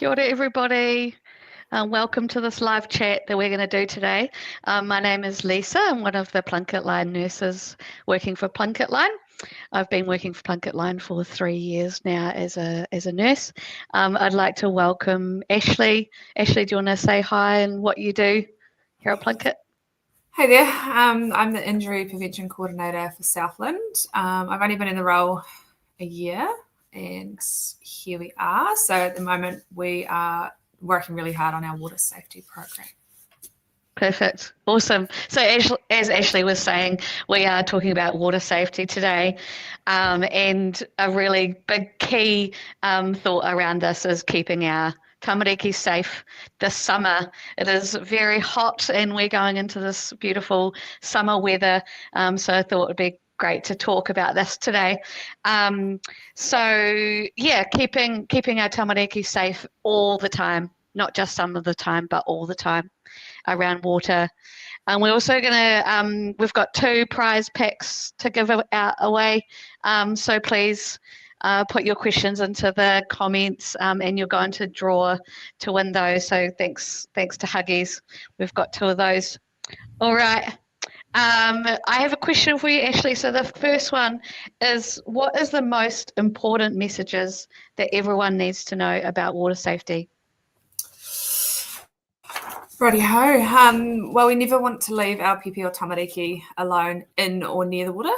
Kia ora, everybody. Welcome to this live chat that we're going to do today. My name is Lisa. I'm one of the Plunkett Line nurses working for Plunkett Line. I've been working for Plunkett Line for 3 years now as a nurse. I'd like to welcome Ashley. Ashley, do you want to say hi and what you do here at Plunkett? Hey there, I'm the Injury Prevention Coordinator for Southland. I've only been in the role a year and here we are. So at the moment we are working really hard on our water safety program. Perfect. Awesome. So as Ashley was saying, we are talking about water safety today, and a really big key thought around this is keeping our tamariki safe this summer. It is very hot and we're going into this beautiful summer weather, so I thought it would be great to talk about this today. So yeah, keeping our tamariki safe all the time, not just some of the time, but all the time around water. And we're also going to, we've got 2 prize packs to give away. So please put your questions into the comments, and you're going to draw to win those. So thanks to Huggies. We've got 2 of those. All right. I have a question for you, Ashley. So the first one is, what is the most important messages that everyone needs to know about water safety? Righty-ho. Well, we never want to leave our pipi or tamariki alone in or near the water.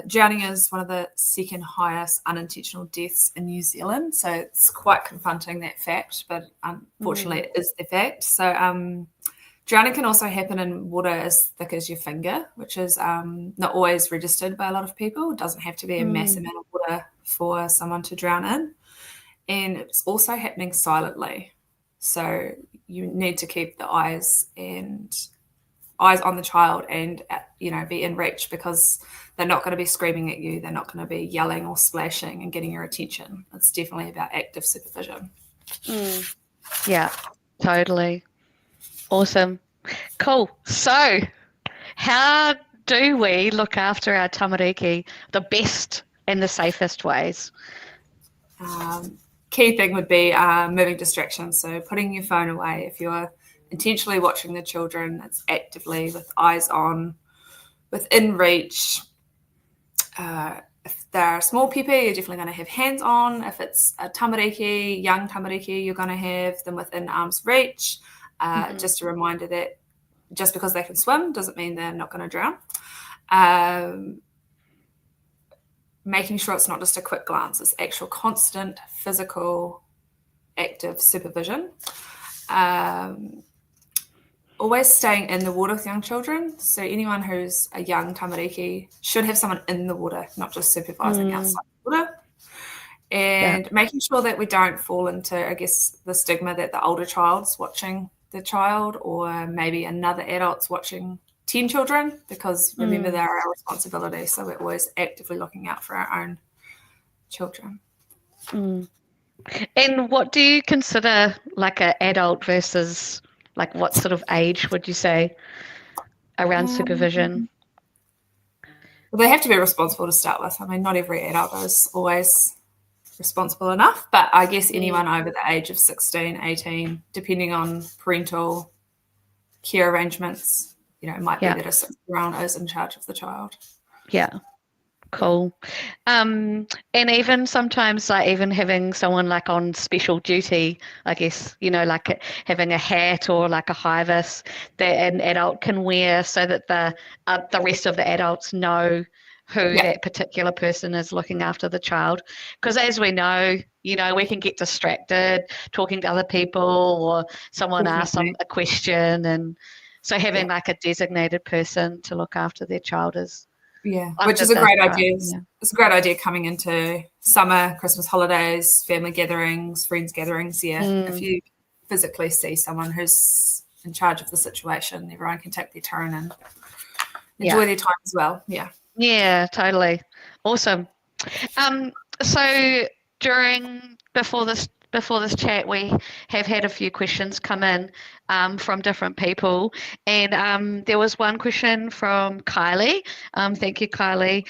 Drowning is one of the second highest unintentional deaths in New Zealand, so it's quite confronting, that fact, but unfortunately it is the fact. So drowning can also happen in water as thick as your finger, which is not always registered by a lot of people. It doesn't have to be a mass amount of water for someone to drown in. And it's also happening silently. So you need to keep the eyes on the child and be in reach, because they're not going to be screaming at you. They're not going to be yelling or splashing and getting your attention. It's definitely about active supervision. Yeah, totally. Awesome. Cool. So how do we look after our tamariki the best and the safest ways? Key thing would be moving distractions. So putting your phone away. If you're intentionally watching the children, it's actively with eyes on, within reach. If they're small pipi, you're definitely going to have hands on. If it's a tamariki, young tamariki, you're going to have them within arm's reach. Just a reminder that just because they can swim doesn't mean they're not going to drown. Making sure it's not just a quick glance, it's actual constant physical active supervision. Always staying in the water with young children. So anyone who's a young tamariki should have someone in the water, not just supervising outside the water. And making sure that we don't fall into, I guess, the stigma that the older child's watching the child, or maybe another adult's watching 10 children, because remember, they're our responsibility. So we're always actively looking out for our own children. And what do you consider like an adult versus, like, what sort of age would you say around supervision? Well, they have to be responsible to start with. I mean, not every adult is always responsible enough, but I guess anyone over the age of 16, 18, depending on parental care arrangements, it might be that a 6-year-old is in charge of the child. Yeah. Cool. And even sometimes, like, even having someone like on special duty, I guess, like having a hat or like a high vis that an adult can wear, so that the rest of the adults know who that particular person is looking after the child. Because as we know, we can get distracted talking to other people, or someone asks them a question, and so having like a designated person to look after their child is which is a great idea. It's a great idea coming into summer, Christmas holidays, family gatherings, friends gatherings. If you physically see someone who's in charge of the situation, everyone can take their turn and enjoy their time as well. Yeah, totally. Awesome. So before this chat, we have had a few questions come in from different people, and there was one question from Kylie. Thank you, Kylie,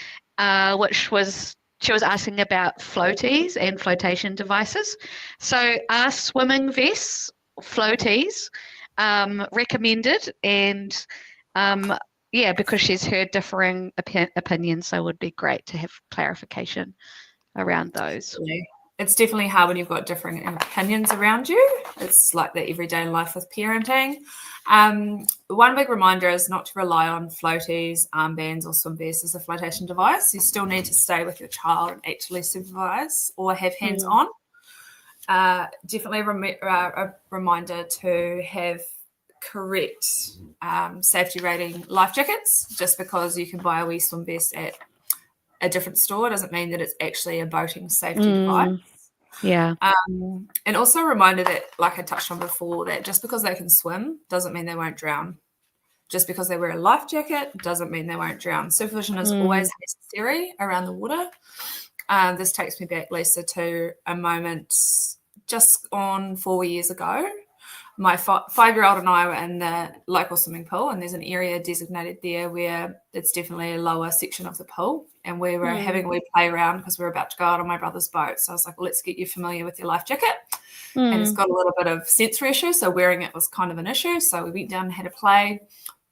which was she was asking about floaties and flotation devices. So are swimming vests, floaties, recommended? And yeah, because she's heard differing opinions, so it would be great to have clarification around those. It's definitely hard when you've got differing opinions around you. It's like the everyday life with parenting. One big reminder is not to rely on floaties, armbands, or swim vests as a flotation device. You still need to stay with your child and actually supervise or have hands on. Definitely a reminder to have correct safety rating life jackets. Just because you can buy a wee swim vest at a different store doesn't mean that it's actually a boating safety device. Yeah. And also a reminder that, like I touched on before, that just because they can swim doesn't mean they won't drown. Just because they wear a life jacket doesn't mean they won't drown. Supervision is always necessary around the water. This takes me back, Lisa, to a moment just on 4 years ago. My 5-year-old and I were in the local swimming pool, and there's an area designated there where it's definitely a lower section of the pool. And we were having a wee play around because we were about to go out on my brother's boat. So I was like, well, let's get you familiar with your life jacket. And it's got a little bit of sensory issue, so wearing it was kind of an issue. So we went down and had a play.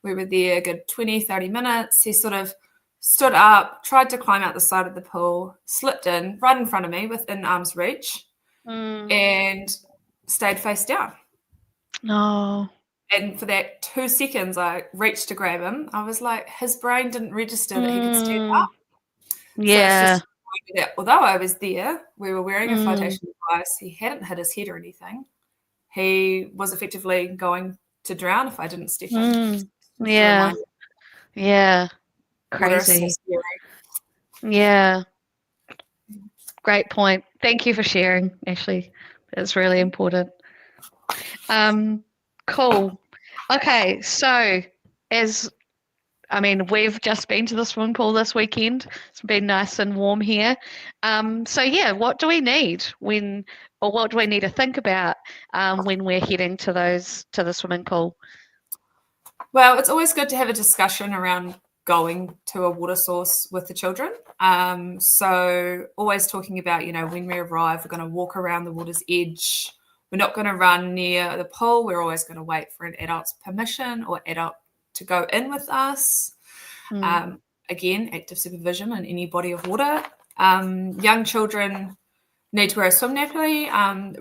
We were there a good 20, 30 minutes. He sort of stood up, tried to climb out the side of the pool, slipped in right in front of me within arm's reach, and stayed face down. No. And for that 2 seconds, I reached to grab him. I was like, his brain didn't register that he could stand up. Yeah. So it's just that although I was there, we were wearing a flotation device. He hadn't hit his head or anything. He was effectively going to drown if I didn't step in. Yeah. Yeah. Crazy. Yeah. Great point. Thank you for sharing, Ashley. That's really important. Cool. Okay, so we've just been to the swimming pool this weekend. It's been nice and warm here. So yeah, what do we need what do we need to think about when we're heading to the swimming pool? Well, it's always good to have a discussion around going to a water source with the children. So always talking about, when we arrive, we're going to walk around the water's edge. We're not going to run near the pool. We're always going to wait for an adult's permission or adult to go in with us. Again, active supervision in any body of water. Young children need to wear a swim nappy.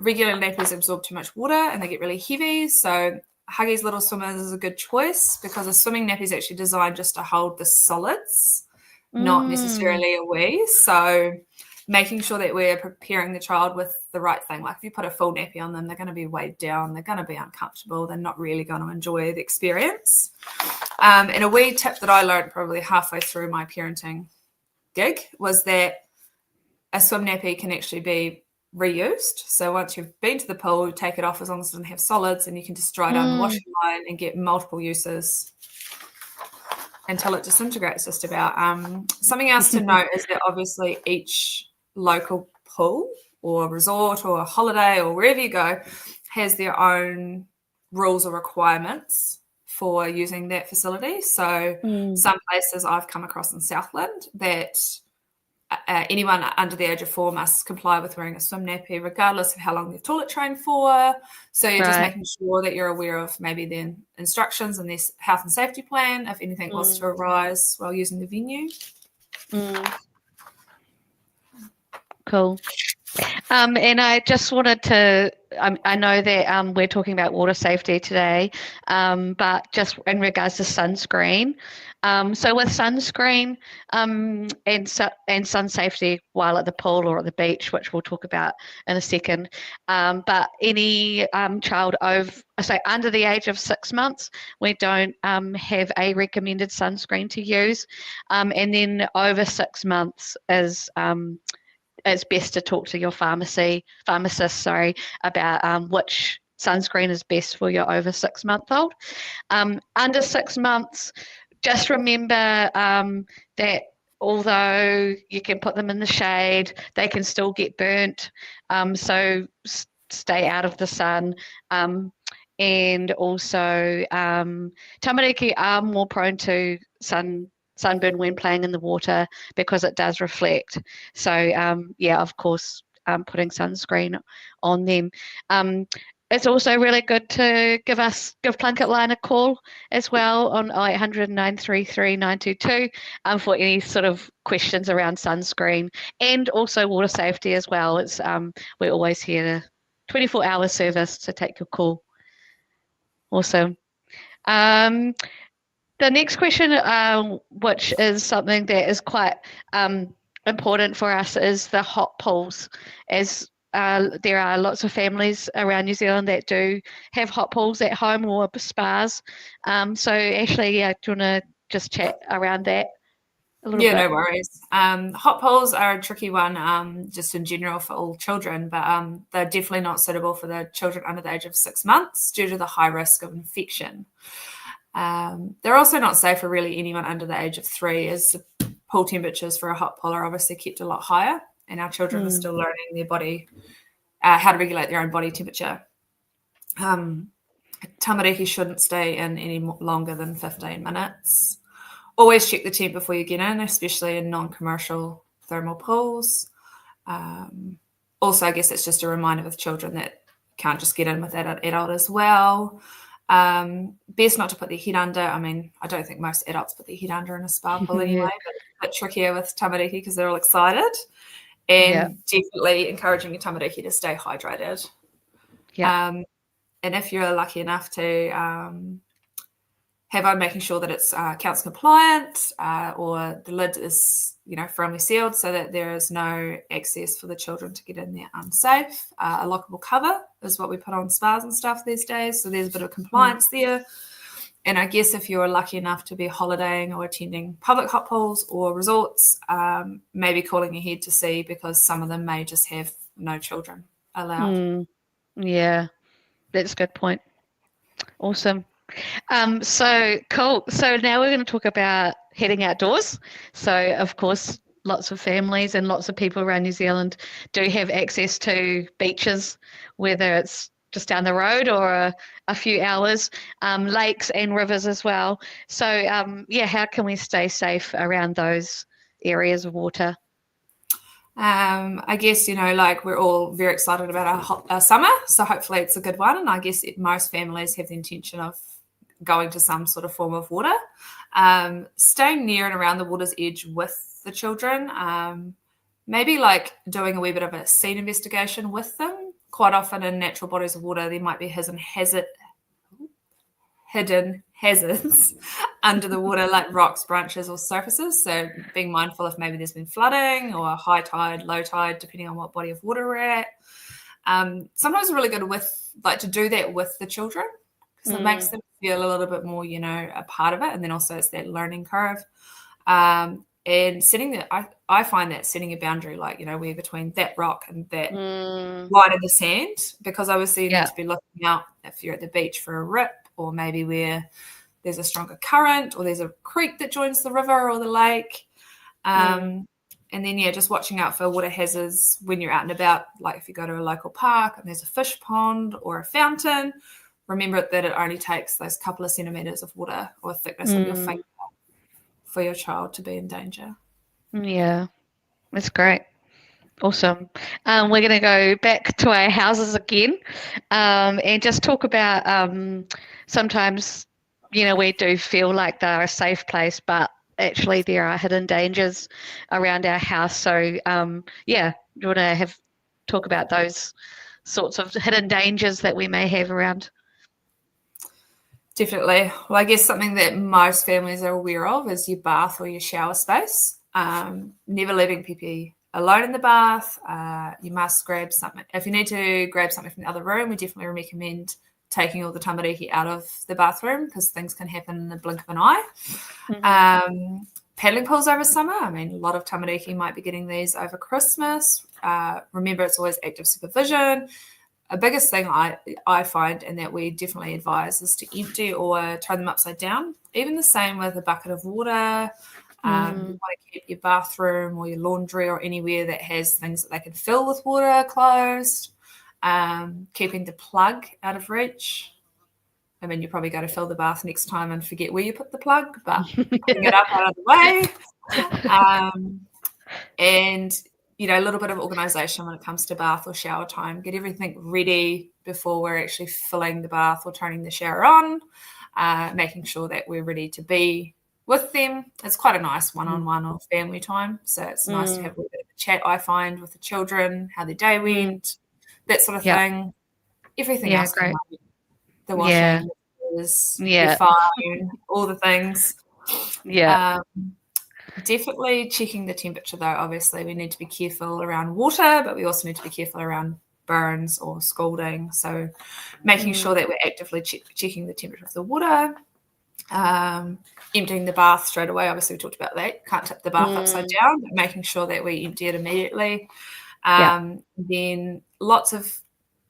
Regular nappies absorb too much water and they get really heavy. So Huggies Little Swimmers is a good choice because a swimming nappy is actually designed just to hold the solids, not necessarily a wee. So making sure that we're preparing the child with the right thing. Like if you put a full nappy on them, they're going to be weighed down. They're going to be uncomfortable. They're not really going to enjoy the experience. And a wee tip that I learned probably halfway through my parenting gig was that a swim nappy can actually be reused. So once you've been to the pool, you take it off as long as it doesn't have solids, and you can just dry down the washing line and get multiple uses until it disintegrates just about. Something else to note is that obviously each local pool or resort or holiday or wherever you go has their own rules or requirements for using that facility. So some places I've come across in Southland that anyone under the age of 4 must comply with wearing a swim nappy regardless of how long they've toilet trained for. So you're just making sure that you're aware of maybe the instructions and this health and safety plan if anything was to arise while using the venue. Cool. And I just wanted to, I know that we're talking about water safety today, but just in regards to sunscreen. So with sunscreen and sun safety while at the pool or at the beach, which we'll talk about in a second, but any child under the age of 6 months, we don't have a recommended sunscreen to use. And then over 6 months it's best to talk to your pharmacist, about which sunscreen is best for your over 6 month old. Under 6 months, just remember that although you can put them in the shade, they can still get burnt. So stay out of the sun. And also, tamariki are more prone to sun sunburn when playing in the water because it does reflect. So of course, putting sunscreen on them. It's also really good to give Plunket Line a call as well on 0800 933 922 for any sort of questions around sunscreen and also water safety as well. It's we're always here, 24-hour service to take your call. Awesome. The next question, which is something that is quite important for us, is the hot pools. As there are lots of families around New Zealand that do have hot pools at home or spas. So Ashley, do you want to just chat around that a little bit? Yeah, no worries. Hot pools are a tricky one, just in general for all children, but they're definitely not suitable for the children under the age of 6 months due to the high risk of infection. They're also not safe for really anyone under the age of 3, as the pool temperatures for a hot pool are obviously kept a lot higher, and our children are still learning their body, how to regulate their own body temperature. Tamariki shouldn't stay in any longer than 15 minutes. Always check the temp before you get in, especially in non-commercial thermal pools. Also, I guess it's just a reminder with children that you can't just get in with that adult as well. Best not to put their head under. I mean, I don't think most adults put their head under in a spa pool anyway, but it's a bit trickier with tamariki because they're all excited. And definitely encouraging your tamariki to stay hydrated. Yeah. And if you're lucky enough to have on making sure that it's council compliant or the lid is, firmly sealed so that there is no access for the children to get in there unsafe. A lockable cover is what we put on spas and stuff these days. So there's a bit of compliance there. And I guess if you're lucky enough to be holidaying or attending public hot pools or resorts, maybe calling ahead to see, because some of them may just have no children allowed. Yeah, that's a good point. Awesome. So cool. So now we're going to talk about heading outdoors. So of course, lots of families and lots of people around New Zealand do have access to beaches, whether it's just down the road or a few hours, lakes and rivers as well. So how can we stay safe around those areas of water? I guess, we're all very excited about our summer, so hopefully it's a good one. And I guess most families have the intention of going to some sort of form of water. Staying near and around the water's edge with the children, maybe like doing a wee bit of a scene investigation with them. Quite often in natural bodies of water, there might be hidden hazards under the water, like rocks, branches, or surfaces. So being mindful if maybe there's been flooding or high tide, low tide, depending on what body of water we're at. Sometimes it's really good to do that with the children, because it makes them feel a little bit more, a part of it. And then also it's that learning curve. And I find that setting a boundary, we're between that rock and that line of the sand, because obviously you need to be looking out if you're at the beach for a rip, or maybe where there's a stronger current, or there's a creek that joins the river or the lake. And then, just watching out for water hazards when you're out and about, like if you go to a local park and there's a fish pond or a fountain, remember that it only takes those couple of centimetres of water or thickness of your finger for your child to be in danger. Yeah, that's great. Awesome. We're going to go back to our houses again and just talk about sometimes, we do feel like they're a safe place, but actually there are hidden dangers around our house. So, you want to talk about those sorts of hidden dangers that we may have around? Definitely. Well, I guess something that most families are aware of is your bath or your shower space. Never leaving PP alone in the bath. You must grab something. If you need to grab something from the other room, we definitely recommend taking all the tamariki out of the bathroom, because things can happen in the blink of an eye. Paddling pools over summer. I mean, a lot of tamariki might be getting these over Christmas. Remember, it's always active supervision. A biggest thing I find, and that we definitely advise, is to empty or turn them upside down. Even the same with a bucket of water. You want to keep your bathroom or your laundry or anywhere that has things that they can fill with water closed. Keeping the plug out of reach. I mean, you probably go to fill the bath next time and forget where you put the plug, but putting it up out of the way. And, a little bit of organisation when it comes to bath or shower time. Get everything ready before we're actually filling the bath or turning the shower on, making sure that we're ready to be with them. It's quite a nice one-on-one or family time. So it's nice to have a little bit of a chat, I find, with the children, how their day went, that sort of thing. Everything else can wait. The washing, your phone, all the things. Definitely checking the temperature, though. Obviously, we need to be careful around water, but we also need to be careful around burns or scalding. So making sure that we're actively checking the temperature of the water. Emptying the bath straight away. Obviously, we talked about that. Can't tip the bath upside down, but making sure that we empty it immediately. Then lots of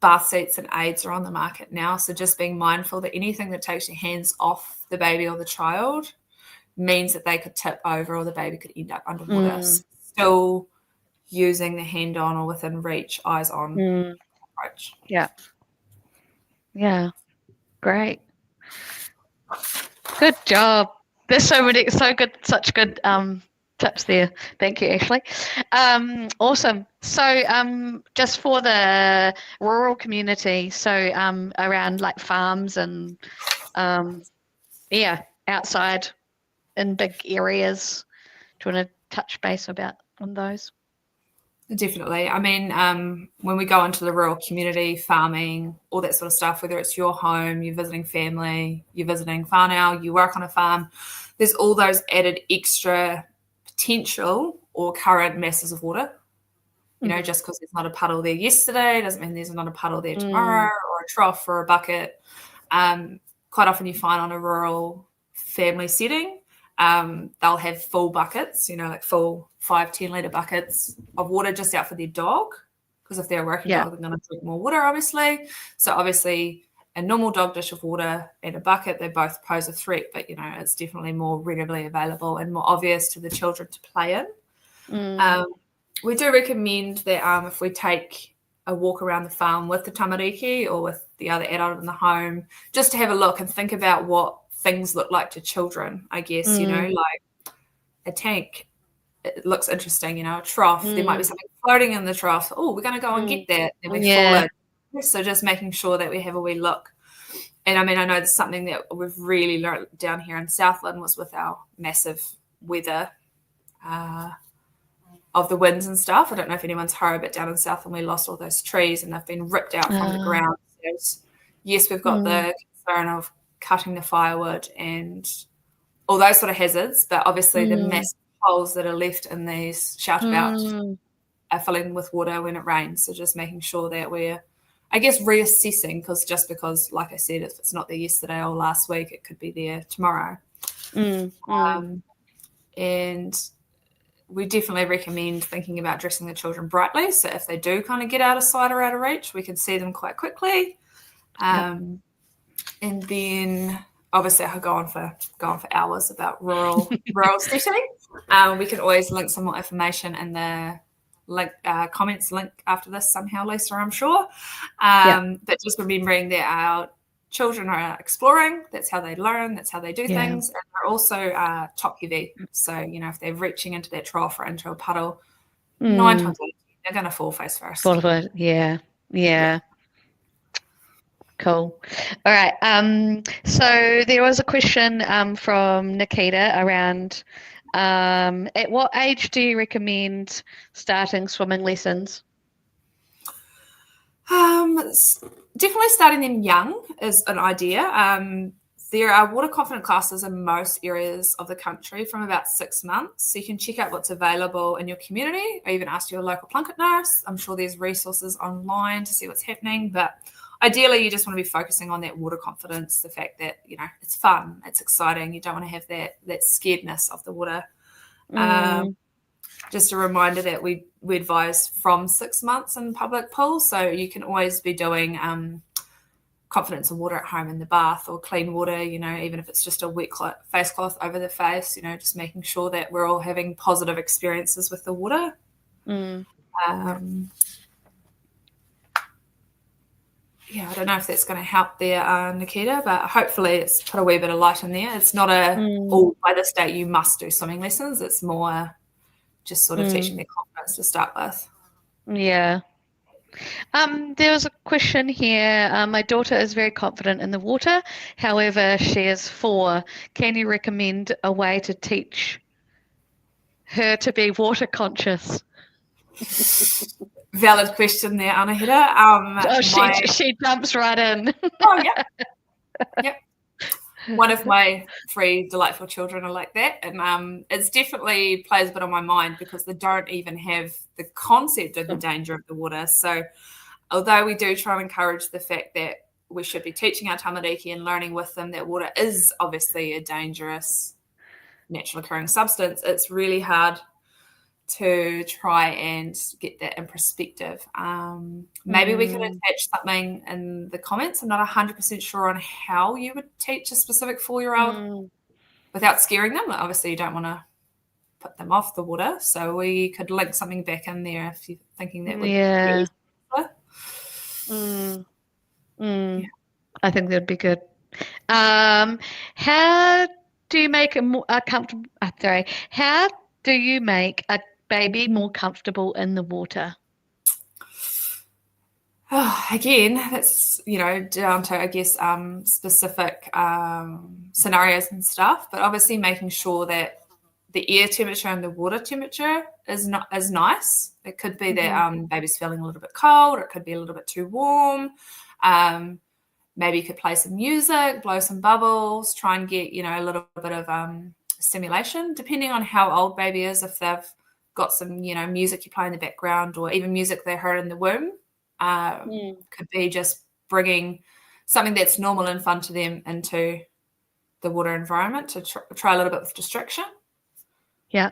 bath seats and aids are on the market now. So just being mindful that anything that takes your hands off the baby or the child means that they could tip over or the baby could end up underwater. Still using the hand on or within reach, eyes on approach. Yeah. Great. Good job. There's such good tips there. Thank you, Ashley. Awesome. So just for the rural community, so around like farms and outside in big areas, do you want to touch base on those? Definitely. I mean, when we go into the rural community, farming, all that sort of stuff, whether it's your home, you're visiting family, you're visiting whānau, you work on a farm, there's all those added extra potential or current masses of water. Just because there's not a puddle there yesterday doesn't mean there's not a puddle there tomorrow, or a trough or a bucket. Quite often you find on a rural family setting, they'll have full buckets, like full 5-10 litre buckets of water just out for their dog, because if they're a working dog, they're going to drink more water, obviously. So obviously a normal dog dish of water and a bucket, they both pose a threat, but, it's definitely more readily available and more obvious to the children to play in. We do recommend that if we take a walk around the farm with the tamariki or with the other adult in the home, just to have a look and think about what things look like to children, I guess, like a tank, it looks interesting, a trough, there might be something floating in the trough. Oh, we're going to go and get that. Then we fall in. So just making sure that we have a wee look. And I mean, I know there's something that we've really learned down here in Southland was with our massive weather of the winds and stuff. I don't know if anyone's heard, but down in Southland we lost all those trees and they've been ripped out from the ground. So yes, we've got the concern of cutting the firewood and all those sort of hazards, but obviously the massive holes that are left in these shelter belts are filling with water when it rains. So just making sure that we're, I guess, reassessing, because, like I said, if it's not there yesterday or last week, it could be there tomorrow. And we definitely recommend thinking about dressing the children brightly. So if they do kind of get out of sight or out of reach, we can see them quite quickly. And then obviously I could go on for hours about rural setting. We can always link some more information in the comments link after this somehow, Lisa, I'm sure. But just remembering that our children are exploring. That's how they learn. That's how they do things. And they're also top heavy. So, if they're reaching into that trough or into a puddle, 9 times out of 10, they're going to fall face first. Yeah. Cool. All right. So there was a question from Nikita around at what age do you recommend starting swimming lessons? Definitely starting them young is an idea. There are water confident classes in most areas of the country from about 6 months. So you can check out what's available in your community or even ask your local plunket nurse. I'm sure there's resources online to see what's happening, but ideally you just want to be focusing on that water confidence, the fact that, it's fun, it's exciting. You don't want to have that scaredness of the water. Just a reminder that we advise from 6 months in public pools, so you can always be doing confidence in water at home in the bath or clean water, even if it's just a wet face cloth over the face, just making sure that we're all having positive experiences with the water. I don't know if that's going to help there, Nikita, but hopefully it's put a wee bit of light in there. It's not by this date you must do swimming lessons. It's more just sort of teaching their confidence to start with. Yeah. There was a question here. My daughter is very confident in the water. However, she is 4. Can you recommend a way to teach her to be water conscious? Valid question there, Anahita. She jumps right in. Oh, yeah. Yep. One of my 3 delightful children are like that, and it's definitely plays a bit on my mind because they don't even have the concept of the danger of the water. So although we do try and encourage the fact that we should be teaching our tamariki and learning with them that water is obviously a dangerous natural occurring substance, it's really hard to try and get that in perspective. Maybe we could attach something in the comments. I'm not 100% sure on how you would teach a specific 4-year-old without scaring them. Obviously, you don't want to put them off the water, so we could link something back in there if you're thinking that would be easier. Yeah. I think that'd be good. How do you make a comfortable? How do you make a baby more comfortable in the water? Again, that's down to, I guess, specific scenarios and stuff. But obviously, making sure that the air temperature and the water temperature is nice. It could be that baby's feeling a little bit cold, or it could be a little bit too warm. Maybe you could play some music, blow some bubbles, try and get a little bit of stimulation, depending on how old baby is. If they've got some music you play in the background, or even music they heard in the womb, could be just bringing something that's normal and fun to them into the water environment to try a little bit with distraction. Yeah.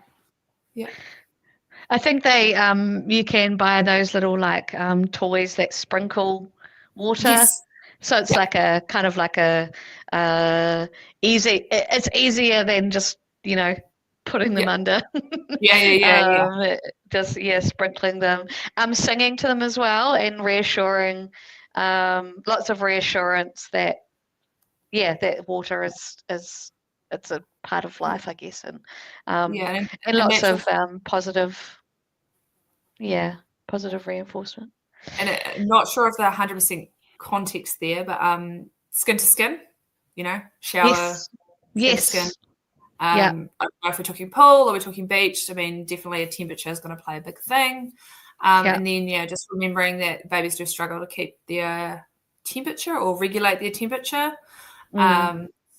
I think you can buy those little toys that sprinkle water. Yes. So it's like a kind of like a easy. It's easier than just putting them under. Yeah. Just sprinkling them. Singing to them as well and reassuring. Lots of reassurance that that water is it's a part of life, I guess, and lots of positive reinforcement. And I'm not sure if they're 100% context there, but skin to skin, shower, skin to skin. I don't know if we're talking pool or we're talking beach. I mean, definitely a temperature is going to play a big thing. And then, just remembering that babies do struggle to keep their temperature or regulate their temperature.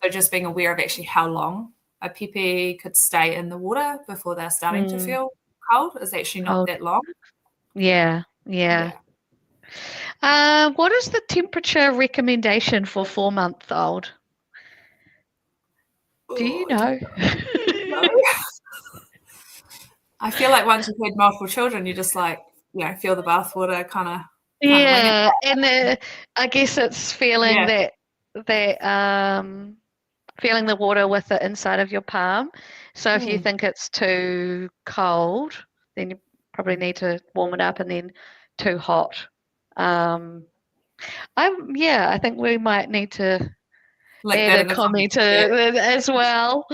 So just being aware of actually how long a pepe could stay in the water before they're starting to feel cold is actually not that long. Yeah. What is the temperature recommendation for 4-month-old? Do you know? No. I feel like once you've had multiple children, you just feel the bathwater kind of. Yeah, and I guess it's feeling that feeling the water with the inside of your palm. So if you think it's too cold, then you probably need to warm it up, and then too hot. I think we might need to add a comment to as well.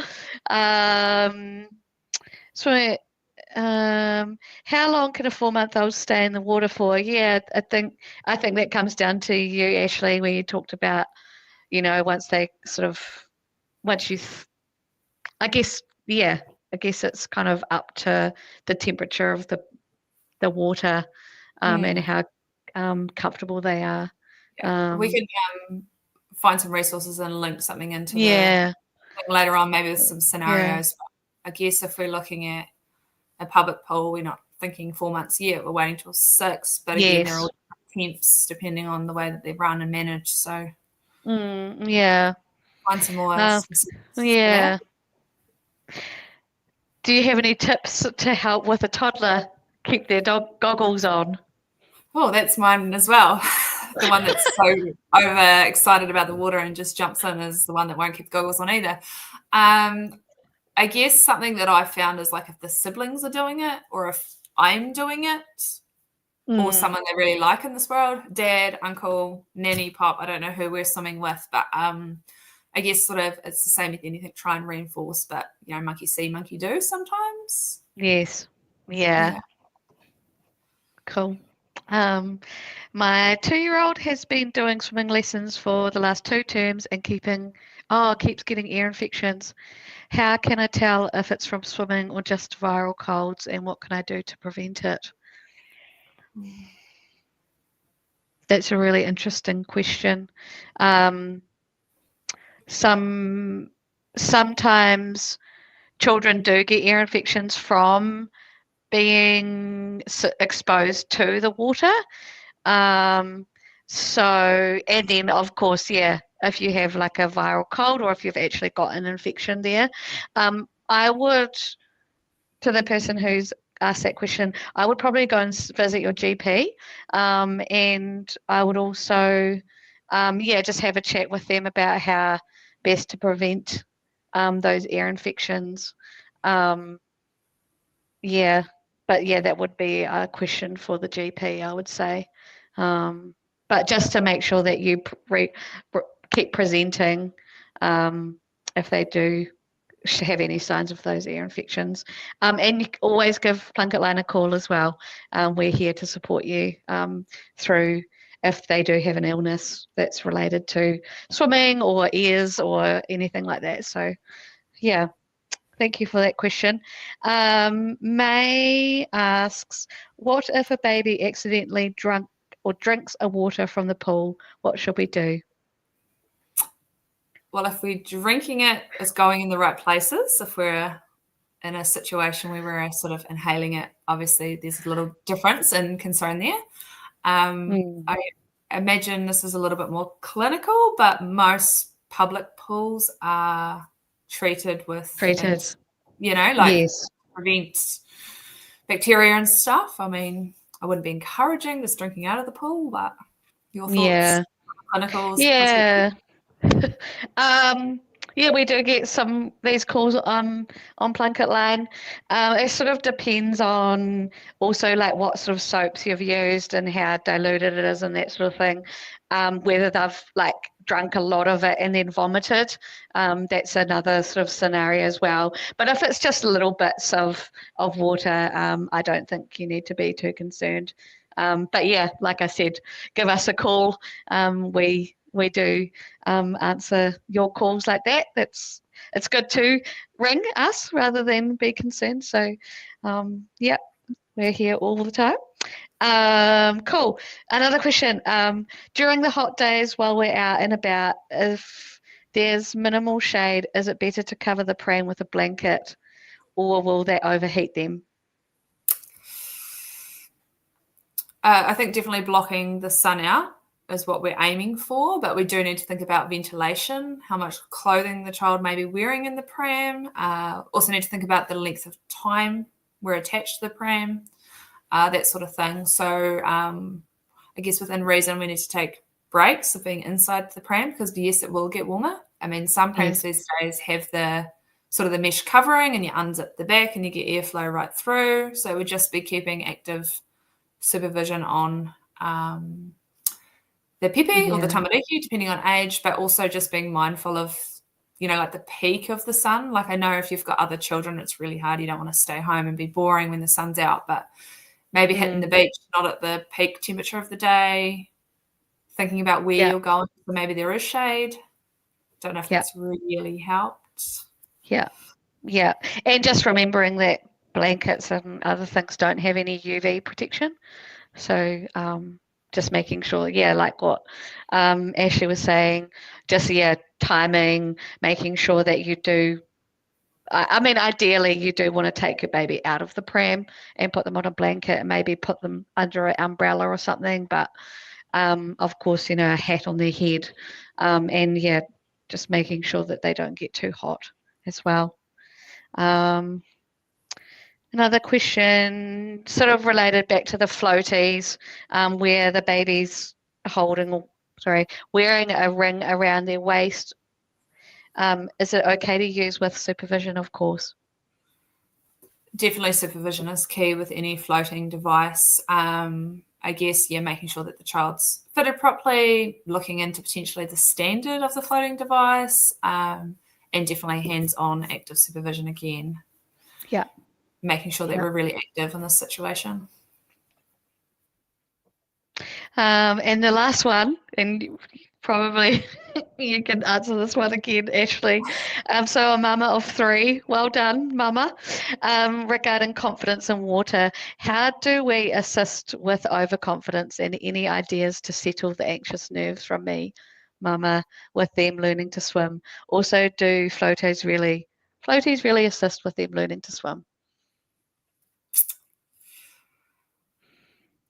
So how long can a 4-month-old stay in the water for? Yeah, I think that comes down to you, Ashley, where you talked about, once they I guess it's kind of up to the temperature of the water and how comfortable they are. We can find some resources and link something into later on, maybe with some scenarios. But I guess if we're looking at a public pool, we're not thinking 4 months yet. We're waiting till 6. But again, they're all temps depending on the way that they run and manage. So find some more. Do you have any tips to help with a toddler keep their goggles on? Oh, that's mine as well. The one that's so over excited about the water and just jumps in is the one that won't keep the goggles on either. I guess something that I found is if the siblings are doing it or if I'm doing it, or Mm. someone they really like in this world, dad, uncle, nanny, pop, I don't know who we're swimming with, but I guess sort of it's the same with anything, try and reinforce, but monkey see, monkey do sometimes. Yes. Yeah. Yeah. Cool. Um, my 2-year-old has been doing swimming lessons for the last 2 terms and keeps getting ear infections. How can I tell if it's from swimming or just viral colds, and what can I do to prevent it? That's a really interesting question. Um, sometimes children do get ear infections from being exposed to the water. Um, and then of course, yeah, if you have like a viral cold or if you've actually got an infection there, I would, to the person who's asked that question, I would probably go and visit your GP, and I would also, just have a chat with them about how best to prevent those ear infections. Um, yeah, but yeah, that would be a question for the GP, I would say. But just to make sure that you keep presenting if they do have any signs of those ear infections. And you always give Plunket Line a call as well. We're here to support you through if they do have an illness that's related to swimming or ears or anything like that. So, yeah. Thank you for that question. May asks, what if a baby accidentally drunk or drinks a water from the pool? What should we do? Well, if we're drinking it, it's going in the right places. If we're in a situation where we're sort of inhaling it, obviously there's a little difference in concern there. I imagine this is a little bit more clinical, but most public pools are treated with, Treated. like Yes. prevent bacteria and stuff. I mean, I wouldn't be encouraging just drinking out of the pool, but your thoughts, Yeah. clinicals, Yeah. Um, yeah, we do get these calls on Plunket Line. It sort of depends on also like what sort of soaps you've used and how diluted it is and that sort of thing. Whether they've like drunk a lot of it and then vomited, that's another sort of scenario as well. But if it's just little bits of water, I don't think you need to be too concerned. But yeah, like I said, give us a call. We do answer your calls like that. It's good to ring us rather than be concerned. So, yeah, we're here all the time. Cool. Another question. During the hot days while we're out and about, if there's minimal shade, is it better to cover the pram with a blanket, or will that overheat them? I think definitely blocking the sun out is what we're aiming for, but we do need to think about ventilation, how much clothing the child may be wearing in the pram. Also need to think about the length of time we're attached to the pram, that sort of thing. So I guess within reason, we need to take breaks of being inside the pram because yes, it will get warmer. I mean, some prams these days have the sort of the mesh covering and you unzip the back and you get airflow right through. So we'd just be keeping active supervision on the pepe or the tamariki, depending on age, but also just being mindful of, like the peak of the sun. Like I know if you've got other children, it's really hard. You don't want to stay home and be boring when the sun's out, but maybe hitting the beach, not at the peak temperature of the day, thinking about where you're going. So maybe there is shade. Don't know if that's really helped. Yeah. Yeah. And just remembering that blankets and other things don't have any UV protection. So just making sure, like what Ashley was saying, just, timing, making sure that you do. I mean, ideally, you do want to take your baby out of the pram and put them on a blanket and maybe put them under an umbrella or something. But, of course, a hat on their head. And, just making sure that they don't get too hot as well. Another question, sort of related back to the floaties, where the baby's wearing a ring around their waist. Is it okay to use with supervision, of course? Definitely supervision is key with any floating device. I guess, making sure that the child's fitted properly, looking into potentially the standard of the floating device, and definitely hands-on active supervision again. Yeah. Making sure that we're really active in this situation. And the last one, and probably you can answer this one again, Ashley. So a mama of 3, well done, mama. Regarding confidence in water, how do we assist with overconfidence, and any ideas to settle the anxious nerves from me, mama, with them learning to swim? Also, do floaties really assist with them learning to swim?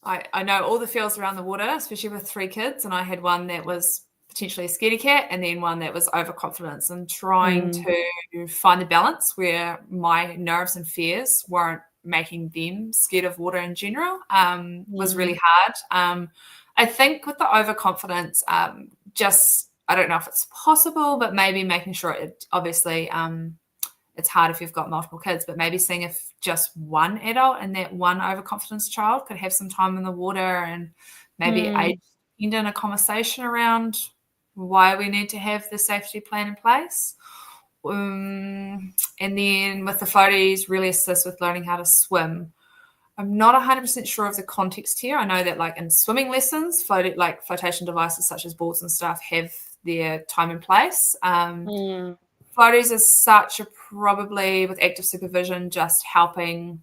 I know all the feels around the water, especially with 3 kids, and I had one that was potentially a scaredy cat and then one that was overconfidence, and trying to find the balance where my nerves and fears weren't making them scared of water in general was really hard. I think with the overconfidence, just, I don't know if it's possible, but maybe making sure it obviously it's hard if you've got multiple kids, but maybe seeing if just one adult and that one overconfidence child could have some time in the water, and maybe end in a conversation around why we need to have the safety plan in place. And then with the floaties, really assist with learning how to swim. I'm not 100% sure of the context here. I know that like in swimming lessons, flotation devices such as boards and stuff have their time and place. Floaties as such are probably, with active supervision, just helping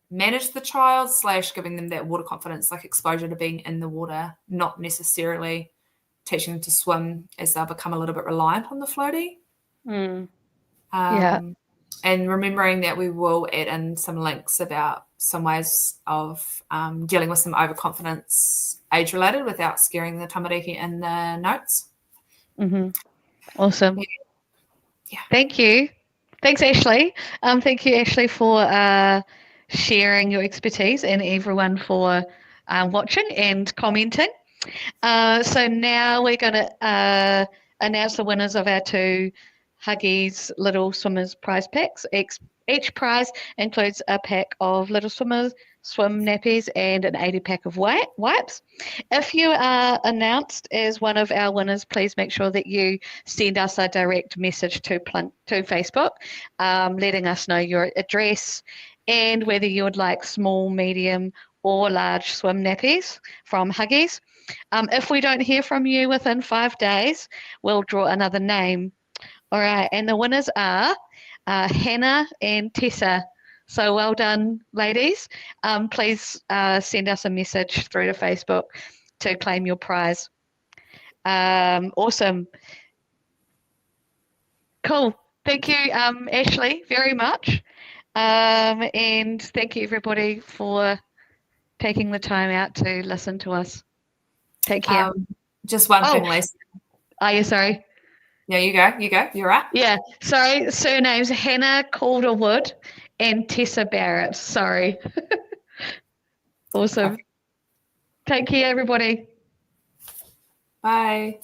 manage the child / giving them that water confidence, like exposure to being in the water, not necessarily teaching them to swim as they'll become a little bit reliant on the floaty. And remembering that we will add in some links about some ways of dealing with some overconfidence age-related without scaring the tamariki in the notes. Awesome. Yeah. Thank you. Thanks, Ashley. Thank you, Ashley, for sharing your expertise, and everyone for watching and commenting. So now we're going to announce the winners of our 2 Huggies Little Swimmers prize packs. Each prize includes a pack of Little Swimmers swim nappies and an 80-pack of wipes. If you are announced as one of our winners, please make sure that you send us a direct message to Facebook, letting us know your address and whether you would like small, medium, or large swim nappies from Huggies. If we don't hear from you within 5 days, we'll draw another name. All right, and the winners are Hannah and Tessa. So well done, ladies. Please send us a message through to Facebook to claim your prize. Awesome. Cool. Thank you, Ashley, very much. And thank you, everybody, for taking the time out to listen to us. Take care. Just one thing, Lisa. Are you sorry? Yeah, you go. You're right. Yeah, sorry. Surnames Hannah Calderwood and Tessa Barrett. Sorry. Awesome. Okay. Take care, everybody. Bye.